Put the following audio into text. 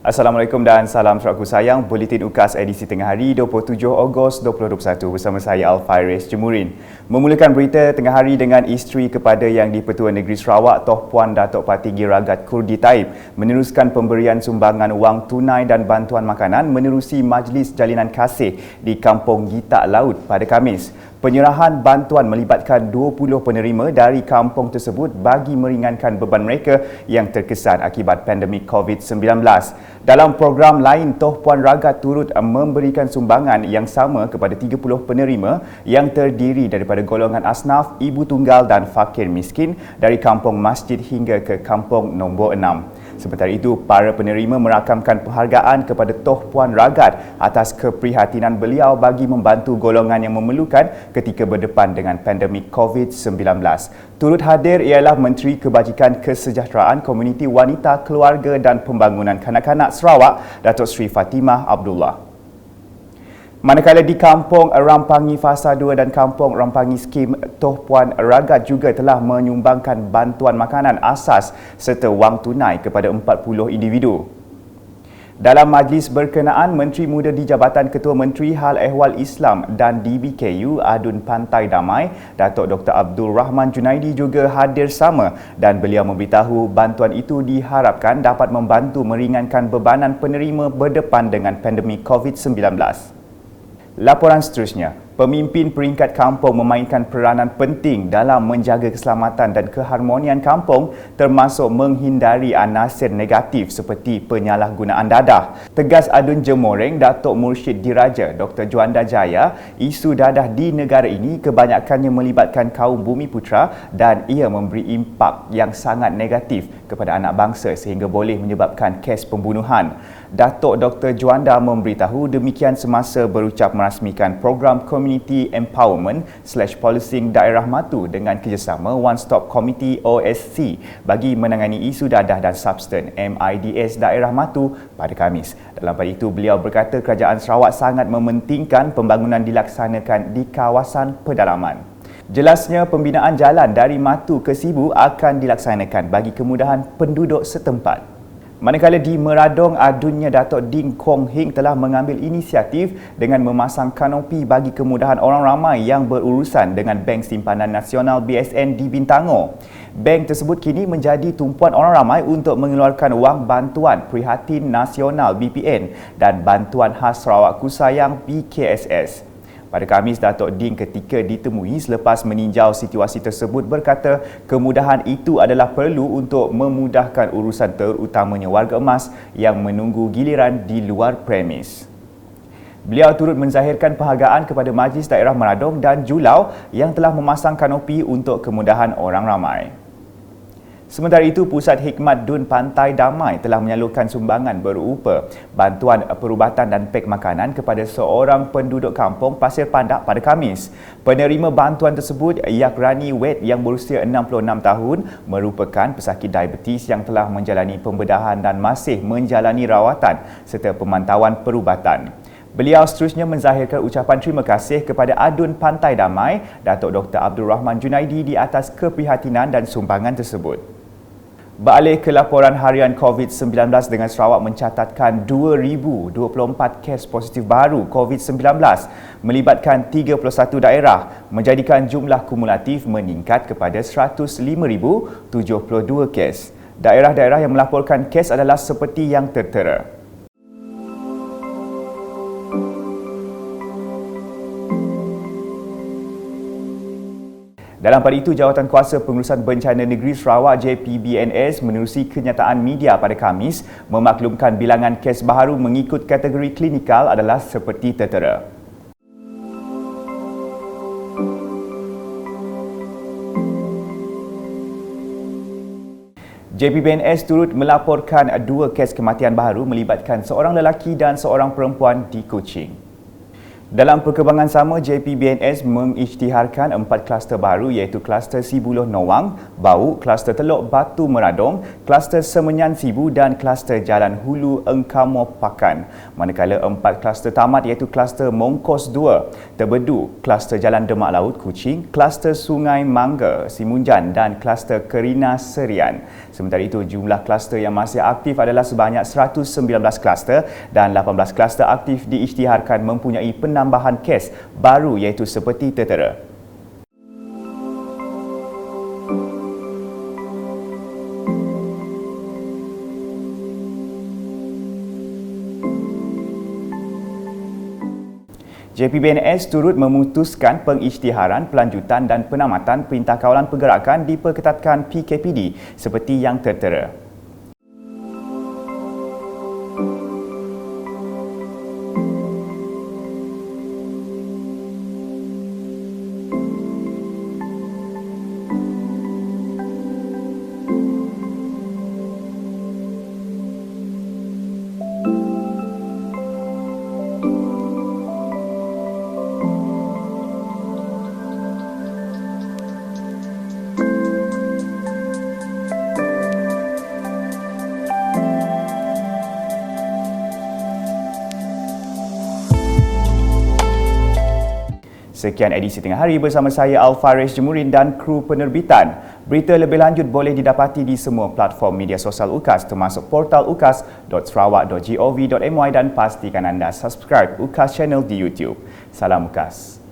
Assalamualaikum dan salam saudaraku sayang. Buletin UKAS edisi tengah hari 27 Ogos 2021 bersama saya Alfairis Jemurin. Memulakan berita tengah hari dengan isteri kepada Yang di-Pertua Negeri Sarawak Toh Puan Datuk Patinggi Ragat Kurdi Taib meneruskan pemberian sumbangan wang tunai dan bantuan makanan menerusi Majlis Jalinan Kasih di Kampung Gitak Laut pada Khamis. Penyerahan bantuan melibatkan 20 penerima dari kampung tersebut bagi meringankan beban mereka yang terkesan akibat pandemik COVID-19. Dalam program lain, Toh Puan Ragat turut memberikan sumbangan yang sama kepada 30 penerima yang terdiri daripada golongan asnaf, ibu tunggal dan fakir miskin dari kampung masjid hingga ke kampung nombor 6. Sementara itu, para penerima merakamkan penghargaan kepada Toh Puan Ragat atas keprihatinan beliau bagi membantu golongan yang memerlukan ketika berdepan dengan pandemik COVID-19. Turut hadir ialah Menteri Kebajikan Kesejahteraan Komuniti Wanita, Keluarga dan Pembangunan Kanak-kanak Sarawak, Datuk Seri Fatimah Abdullah. Manakala di Kampung Rampangi Fasa 2 dan Kampung Rampangi Skim, Toh Puan Ragat juga telah menyumbangkan bantuan makanan asas serta wang tunai kepada 40 individu. Dalam majlis berkenaan, Menteri Muda di Jabatan Ketua Menteri Hal Ehwal Islam dan DBKU Adun Pantai Damai, Datuk Dr. Abdul Rahman Junaidi juga hadir sama dan beliau memberitahu bantuan itu diharapkan dapat membantu meringankan bebanan penerima berdepan dengan pandemik COVID-19. Laporan seterusnya, pemimpin peringkat kampung memainkan peranan penting dalam menjaga keselamatan dan keharmonian kampung termasuk menghindari anasir negatif seperti penyalahgunaan dadah. Tegas Adun Jemoreng, Datuk Mursyid Diraja Dr. Juanda Jaya, isu dadah di negara ini kebanyakannya melibatkan kaum bumi putra dan ia memberi impak yang sangat negatif kepada anak bangsa sehingga boleh menyebabkan kes pembunuhan. Datuk Dr. Juanda memberitahu demikian semasa berucap merasmikan program Community Empowerment /Policing Daerah Matu dengan kerjasama One Stop Committee OSC bagi menangani isu dadah dan substan MIDS Daerah Matu pada Khamis. Dalam pada itu, beliau berkata kerajaan Sarawak sangat mementingkan pembangunan dilaksanakan di kawasan pedalaman. Jelasnya, pembinaan jalan dari Matu ke Sibu akan dilaksanakan bagi kemudahan penduduk setempat. Manakala di Meradong, adunnya Datuk Ding Kong Hing telah mengambil inisiatif dengan memasang kanopi bagi kemudahan orang ramai yang berurusan dengan Bank Simpanan Nasional BSN di Bintangor. Bank tersebut kini menjadi tumpuan orang ramai untuk mengeluarkan wang bantuan Prihatin Nasional BPN dan bantuan khas Sarawakku Sayang BKSS. Pada Khamis, Datuk Ding ketika ditemui selepas meninjau situasi tersebut berkata kemudahan itu adalah perlu untuk memudahkan urusan terutamanya warga emas yang menunggu giliran di luar premis. Beliau turut menzahirkan penghargaan kepada Majlis Daerah Meradong dan Julau yang telah memasang kanopi untuk kemudahan orang ramai. Sementara itu, Pusat Hikmat Dun Pantai Damai telah menyalurkan sumbangan berupa bantuan perubatan dan pek makanan kepada seorang penduduk kampung Pasir Pandak pada Khamis. Penerima bantuan tersebut, Yakrani Wet yang berusia 66 tahun, merupakan pesakit diabetes yang telah menjalani pembedahan dan masih menjalani rawatan serta pemantauan perubatan. Beliau seterusnya menzahirkan ucapan terima kasih kepada Adun Pantai Damai, Datuk Dr. Abdul Rahman Junaidi di atas keprihatinan dan sumbangan tersebut. Beralih ke laporan harian COVID-19 dengan Sarawak mencatatkan 2,024 kes positif baru COVID-19 melibatkan 31 daerah menjadikan jumlah kumulatif meningkat kepada 105,072 kes. Daerah-daerah yang melaporkan kes adalah seperti yang tertera. Dalam pada itu, Jawatankuasa Pengurusan Bencana Negeri Sarawak JPBNS menerusi kenyataan media pada Khamis memaklumkan bilangan kes baharu mengikut kategori klinikal adalah seperti tertera. JPBNS turut melaporkan 2 kes kematian baharu melibatkan seorang lelaki dan seorang perempuan di Kuching. Dalam perkembangan sama, JPBNS mengisytiharkan 4 kluster baru iaitu kluster Sibuluh Nowang, Bau, kluster Teluk Batu Meradong, kluster Semenyan Sibu dan kluster Jalan Hulu Engkamo Pakan. Manakala 4 kluster tamat iaitu kluster Mongkos 2, Terbedu, kluster Jalan Demak Laut Kuching, kluster Sungai Mangga Simunjan dan kluster Kerina Serian. Sementara itu, jumlah kluster yang masih aktif adalah sebanyak 119 kluster dan 18 kluster aktif diisytiharkan mempunyai penambahan kes baru iaitu seperti tertera. JPBNS turut memutuskan pengisytiharan, pelanjutan dan penamatan Perintah Kawalan Pergerakan diperketatkan PKPD seperti yang tertera. Sekian edisi Tengah Hari bersama saya Alfaris Jemurin dan kru penerbitan. Berita lebih lanjut boleh didapati di semua platform media sosial UKAS termasuk portal ukas.sarawak.gov.my dan pastikan anda subscribe UKAS Channel di YouTube. Salam UKAS.